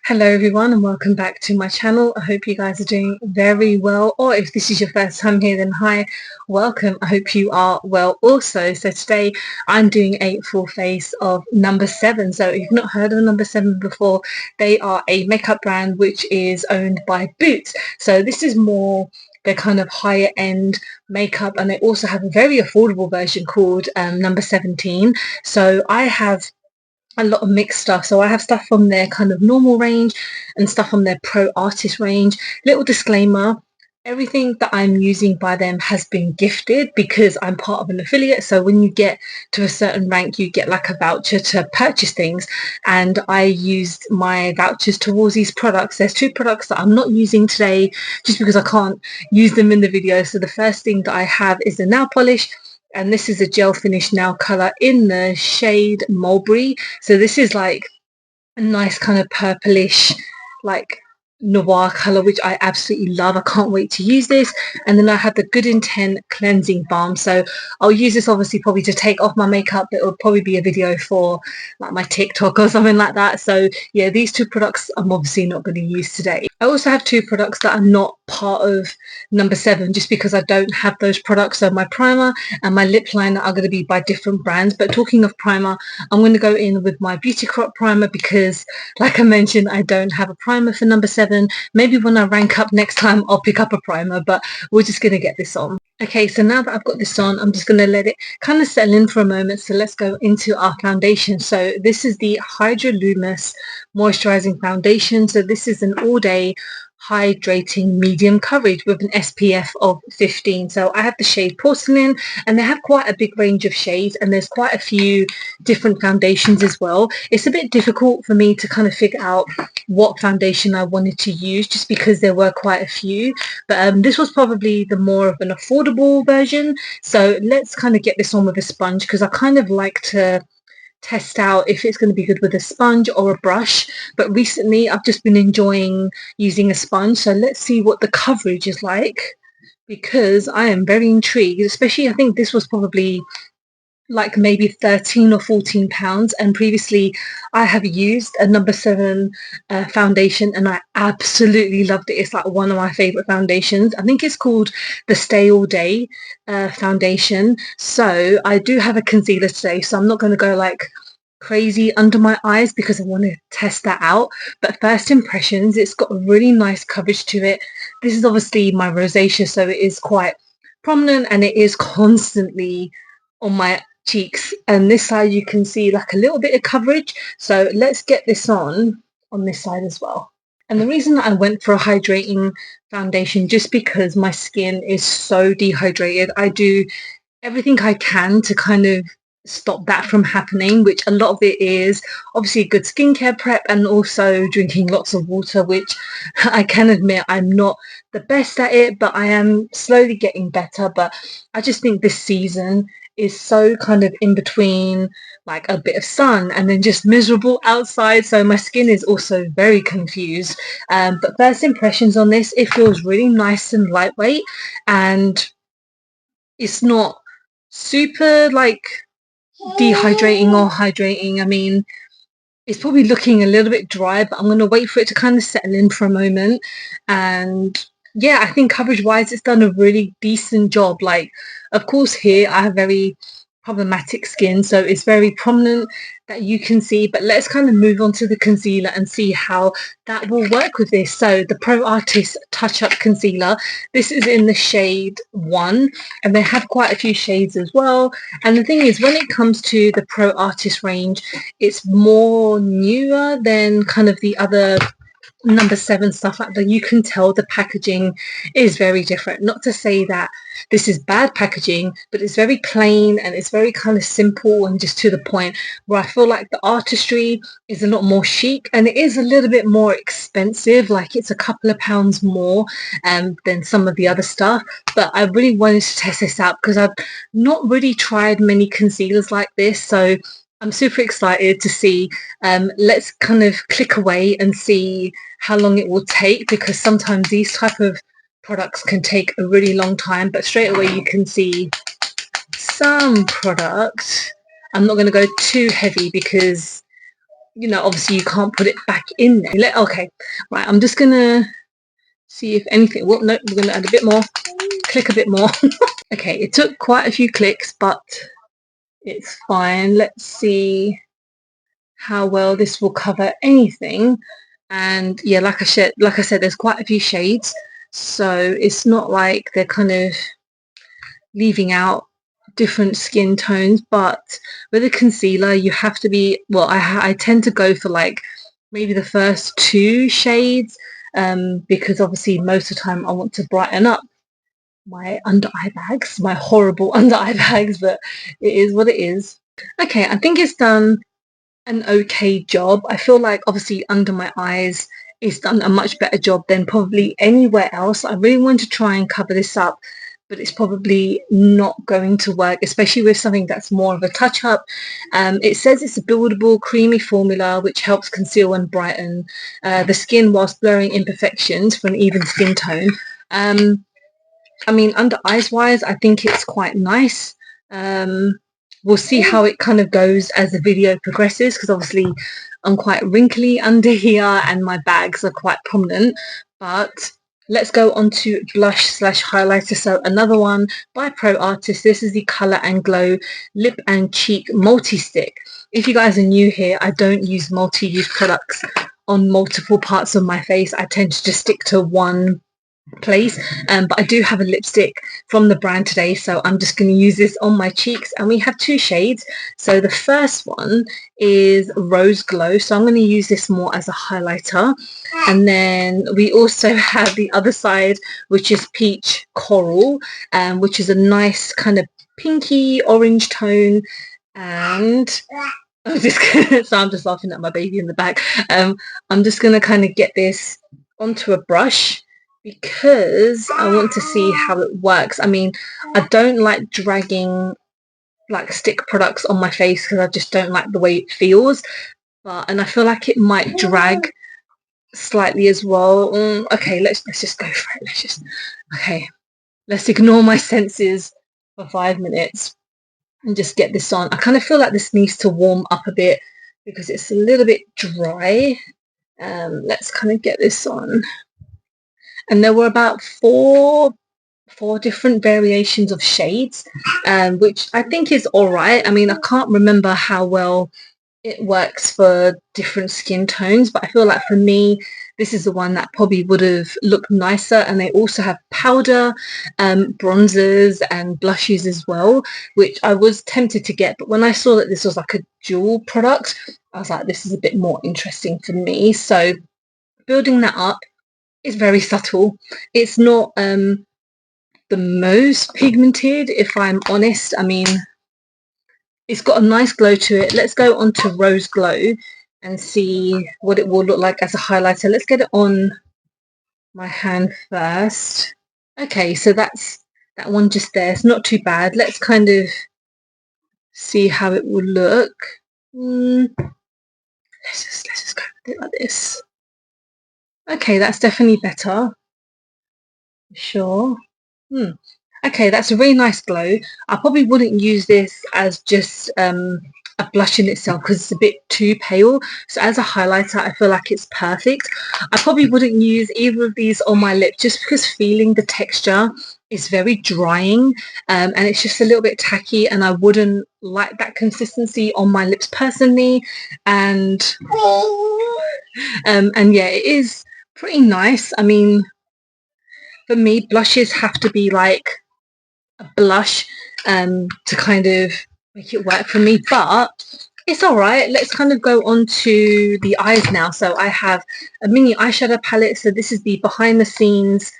Hello everyone and welcome back to my channel. I hope you guys are doing very well, or if this is your first time here, then hi, welcome. I hope you are well also. So today I'm doing a full face of No7. So if you've not heard of No7 before, they are a makeup brand which is owned by Boots. So this is more their kind of higher end makeup, and they also have a very affordable version called No. 17. So I have a lot of mixed stuff. So I have stuff from their kind of normal range and stuff from their pro artist range. Little disclaimer, everything that I'm using by them has been gifted because I'm part of an affiliate. So when you get to a certain rank, you get like a voucher to purchase things. And I used my vouchers towards these products. There's two products that I'm not using today just because I can't use them in the video. So the first thing that I have is the nail polish, and this is a gel finish nail color in the shade Mulberry. So this is like a nice kind of purplish, like noir color, which I absolutely love. I can't wait to use this. And then I have the Good Intent cleansing balm. So I'll use this obviously probably to take off my makeup. It'll probably be a video for like my TikTok or something like that. So yeah, these two products I'm obviously not going to use today. I also have two products that are not part of No7 just because I don't have those products. So my primer and my lip liner are going to be by different brands. But talking of primer, I'm going to go in with my Beauty Crop primer because, like I mentioned, I don't have a primer for No7. Maybe when I rank up next time, I'll pick up a primer, but we're just going to get this on. Okay, so now that I've got this on, I'm just going to let it kind of settle in for a moment. So let's go into our foundation. So this is the Hydra Lumis Moisturizing Foundation. So this is an all-day hydrating medium coverage with an SPF of 15. So I have the shade Porcelain, and they have quite a big range of shades, and there's quite a few different foundations as well. It's a bit difficult for me to kind of figure out what foundation I wanted to use just because there were quite a few, but this was probably the more of an affordable version. So let's kind of get this on with a sponge because I kind of like to test out if it's going to be good with a sponge or a brush, but recently I've just been enjoying using a sponge. So let's see what the coverage is like because I am very intrigued, especially I think this was probably like maybe 13 or 14 pounds, and previously I have used a No7 foundation and I absolutely loved it. It's like one of my favorite foundations. I think it's called the Stay All Day foundation. So I do have a concealer today, so I'm not going to go like crazy under my eyes because I want to test that out. But first impressions, it's got a really nice coverage to it. This is obviously my rosacea, so it is quite prominent and it is constantly on my cheeks, and this side you can see like a little bit of coverage. So let's get this on this side as well. And the reason that I went for a hydrating foundation just because my skin is so dehydrated. I do everything I can to kind of stop that from happening, which a lot of it is obviously good skincare prep and also drinking lots of water, which I can admit I'm not the best at it, but I am slowly getting better. But I just think this season is so kind of in between like a bit of sun and then just miserable outside, so my skin is also very confused. But first impressions on this, it feels really nice and lightweight, and it's not super like dehydrating or hydrating. I mean, it's probably looking a little bit dry, but I'm going to wait for it to kind of settle in for a moment. And yeah, I think coverage wise it's done a really decent job. Like, of course here I have very problematic skin, so it's very prominent that you can see, but let's kind of move on to the concealer and see how that will work with this. So the Pro Artist Touch Up Concealer, this is in the shade 1, and they have quite a few shades as well. And the thing is, when it comes to the Pro Artist range, it's more newer than kind of the other No7 stuff like that. You can tell the packaging is very different. Not to say that this is bad packaging, but it's very plain and it's very kind of simple and just to the point, where I feel like the artistry is a lot more chic and it is a little bit more expensive. Like it's a couple of pounds more than some of the other stuff. But I really wanted to test this out because I've not really tried many concealers like this, so I'm super excited to see. Let's kind of click away and see how long it will take, because sometimes these type of products can take a really long time. But straight away you can see some products. I'm not going to go too heavy because you know, obviously you can't put it back in there. Okay, right, I'm just gonna see if anything, well, no, we're gonna add a bit more, click a bit more. Okay, it took quite a few clicks, but it's fine. Let's see how well this will cover anything. And yeah, like I said, there's quite a few shades, so it's not like they're kind of leaving out different skin tones. But with a concealer, you have to be, well, I tend to go for like maybe the first 2 shades, because obviously most of the time I want to brighten up my under eye bags, my horrible under eye bags, but it is what it is. Okay, I think it's done an okay job. I feel like obviously under my eyes it's done a much better job than probably anywhere else. I really want to try and cover this up, but it's probably not going to work, especially with something that's more of a touch-up. It says it's a buildable creamy formula which helps conceal and brighten the skin whilst blurring imperfections for an even skin tone. I mean, under eyes wise, I think it's quite nice. We'll see how it kind of goes as the video progresses, because obviously I'm quite wrinkly under here and my bags are quite prominent. But let's go on to blush slash highlighter. So another one by Pro Artist. This is the Colour and Glow Lip and Cheek Multi-Stick. If you guys are new here, I don't use multi-use products on multiple parts of my face. I tend to just stick to one place, but I do have a lipstick from the brand today, so I'm just going to use this on my cheeks. And we have 2 shades. So the first one is Rose Glow, so I'm going to use this more as a highlighter. And then we also have the other side, which is Peach Coral, which is a nice kind of pinky orange tone. And I'm just gonna, so I'm just laughing at my baby in the back. I'm just going to kind of get this onto a brush, because I want to see how it works. I mean, I don't like dragging like stick products on my face because I just don't like the way it feels. And I feel like it might drag slightly as well. Okay, let's just go for it. Let's ignore my senses for 5 minutes and just get this on. I kind of feel like this needs to warm up a bit because it's a little bit dry. Let's kind of get this on. And there were about four different variations of shades, which I think is all right. I mean, I can't remember how well it works for different skin tones, but I feel like for me, this is the one that probably would have looked nicer. And they also have powder, bronzers and blushes as well, which I was tempted to get. But when I saw that this was like a dual product, I was like, this is a bit more interesting for me. So building that up, it's very subtle. It's not the most pigmented, if I'm honest. I mean, it's got a nice glow to it. Let's go on to Rose Glow and see what it will look like as a highlighter. Let's get it on my hand first. Okay, so that's that one just there. It's not too bad. Let's kind of see how it will look. Let's just go with it like this. Okay, that's definitely better. Sure. Okay, that's a really nice glow. I probably wouldn't use this as just a blush in itself because it's a bit too pale. So as a highlighter, I feel like it's perfect. I probably wouldn't use either of these on my lip just because feeling the texture is very drying, and it's just a little bit tacky, and I wouldn't like that consistency on my lips personally. And yeah, it is pretty nice. I mean, for me, blushes have to be like a blush to kind of make it work for me, but it's all right. Let's kind of go on to the eyes now. So I have a mini eyeshadow palette. So this is the behind the scenes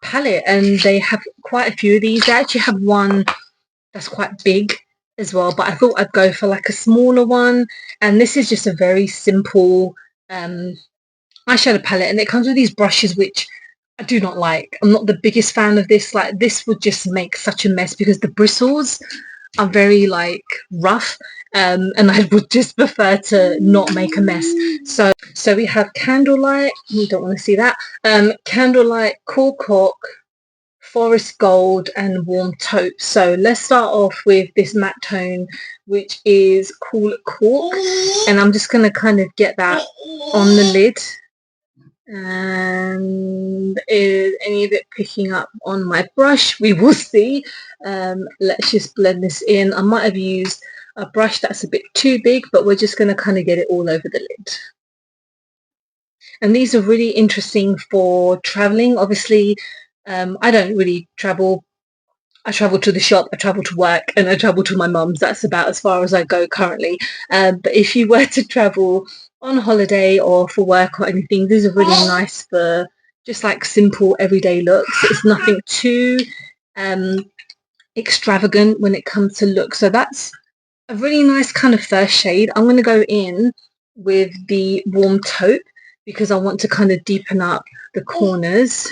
palette, and they have quite a few of these. They actually have one that's quite big as well, but I thought I'd go for like a smaller one. And this is just a very simple eyeshadow palette, and it comes with these brushes which I do not like. I'm not the biggest fan of this. Like, this would just make such a mess because the bristles are very like rough, and I would just prefer to not make a mess. So we have Candlelight. You don't want to see that. Candlelight, Cool Cork, forest gold and warm taupe. So let's start off with this matte tone, which is Cool Cork, and I'm just going to kind of get that on the lid. And is any of it picking up on my brush? We will see. Let's just blend this in. I might have used a brush that's a bit too big, but we're just going to kind of get it all over the lid. And these are really interesting for traveling. Obviously, I don't really travel. I travel to the shop, I travel to work, and I travel to my mum's. That's about as far as I go currently. But if you were to travel on holiday or for work or anything, these are really nice for just like simple everyday looks. It's nothing too extravagant when it comes to look. So that's a really nice kind of first shade. I'm going to go in with the warm taupe because I want to kind of deepen up the corners.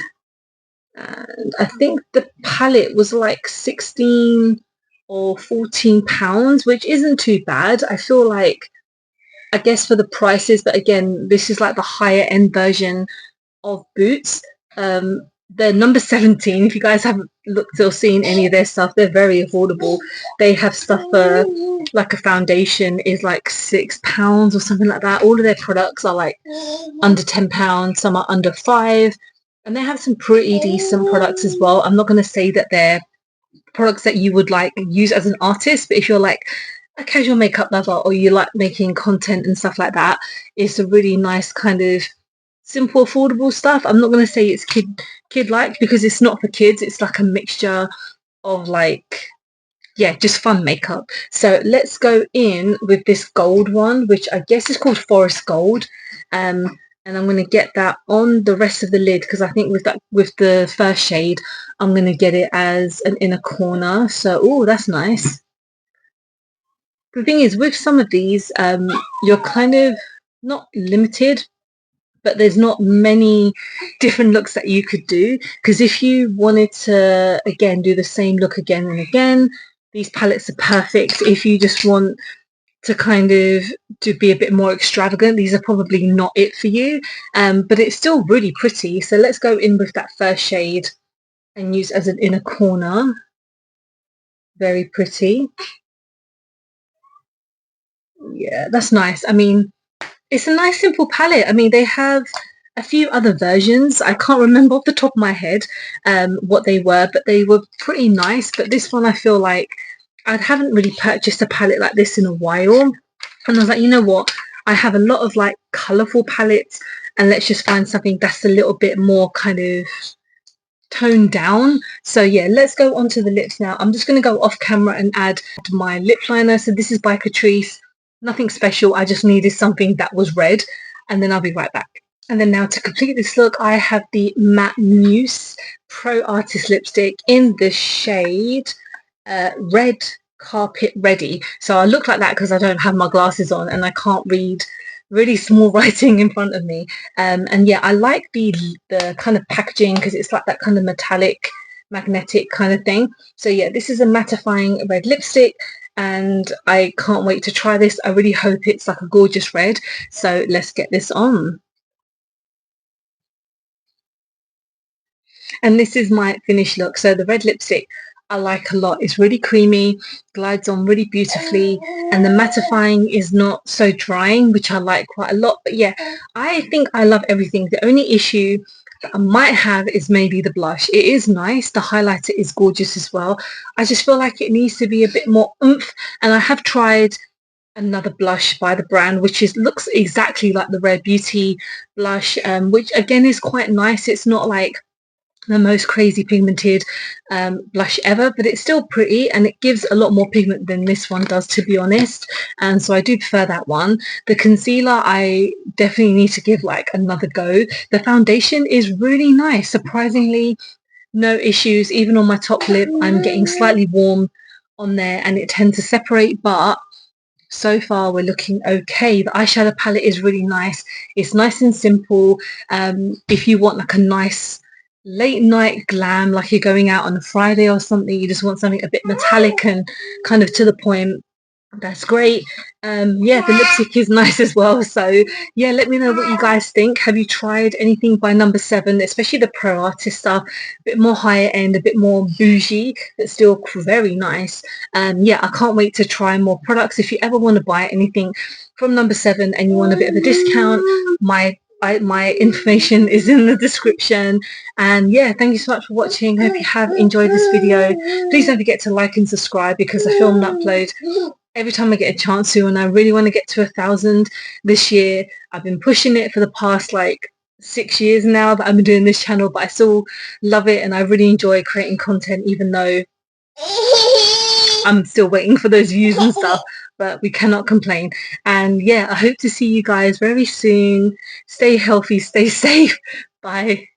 And I think the palette was like 16 or 14 pounds, which isn't too bad. I feel like, I guess for the prices, but again, this is like the higher end version of Boots. They're number 17. If you guys haven't looked or seen any of their stuff, they're very affordable. They have stuff for like a foundation is like £6 or something like that. All of their products are like under £10. Some are under £5. And they have some pretty decent products as well. I'm not going to say that they're products that you would like use as an artist, but if you're like a casual makeup lover or you like making content and stuff like that, it's a really nice kind of simple, affordable stuff. I'm not going to say it's kid-like because it's not for kids. It's like a mixture of like, yeah, just fun makeup. So let's go in with this gold one, which I guess is called Forest Gold. And I'm going to get that on the rest of the lid because I think with the first shade, I'm going to get it as an inner corner. So, oh, that's nice. The thing is, with some of these, you're kind of not limited, but there's not many different looks that you could do. Because if you wanted to, again, do the same look again and again, these palettes are perfect. If you just want to kind of to be a bit more extravagant, these are probably not it for you, but it's still really pretty. So let's go in with that first shade and use as an inner corner. Very pretty. Yeah, that's nice. I mean, it's a nice simple palette. I mean, they have a few other versions. I can't remember off the top of my head what they were, but they were pretty nice. But this one, I feel like I haven't really purchased a palette like this in a while. And I was like, you know what? I have a lot of like colourful palettes and let's just find something that's a little bit more kind of toned down. So yeah, let's go on to the lips now. I'm just going to go off camera and add my lip liner. So this is by Catrice. Nothing special. I just needed something that was red and then I'll be right back. And then now to complete this look, I have the Matte Mousse Pro Artist Lipstick in the shade Red Carpet Ready. So I look like that because I don't have my glasses on and I can't read really small writing in front of me. And yeah, I like the kind of packaging because it's like that kind of metallic magnetic kind of thing. So yeah, this is a mattifying red lipstick and I can't wait to try this. I really hope it's like a gorgeous red. So let's get this on. And this is my finished look. So the red lipstick I like a lot. It's really creamy, glides on really beautifully, and the mattifying is not so drying, which I like quite a lot. But yeah, I think I love everything. The only issue that I might have is maybe the blush. It is nice. The highlighter is gorgeous as well. I just feel like it needs to be a bit more oomph. And I have tried another blush by the brand which looks exactly like the Rare Beauty blush, which again is quite nice. It's not like the most crazy pigmented blush ever, but it's still pretty and it gives a lot more pigment than this one does, to be honest, and so I do prefer that one. The concealer I definitely need to give like another go. The foundation is really nice, surprisingly no issues. Even on my top lip I'm getting slightly warm on there and it tends to separate, but so far we're looking okay. The eyeshadow palette is really nice. It's nice and simple. If you want like a nice late night glam, like you're going out on a Friday or something, you just want something a bit metallic and kind of to the point, That's great. Yeah, the lipstick is nice as well. So yeah, let me know what you guys think. Have you tried anything by No7, especially the pro artist stuff? A bit more higher end, a bit more bougie, but still very nice. Yeah, I can't wait to try more products. If you ever want to buy anything from No7 and you want a bit of a discount, my information is in the description. And yeah, thank you so much for watching. Hope you have enjoyed this video. Please don't forget to like and subscribe, because I film and upload every time I get a chance to, and I really want to get to 1,000 this year. I've been pushing it for the past like 6 years now that I've been doing this channel, but I still love it and I really enjoy creating content, even though I'm still waiting for those views and stuff, but we cannot complain. And yeah, I hope to see you guys very soon. Stay healthy, stay safe. Bye.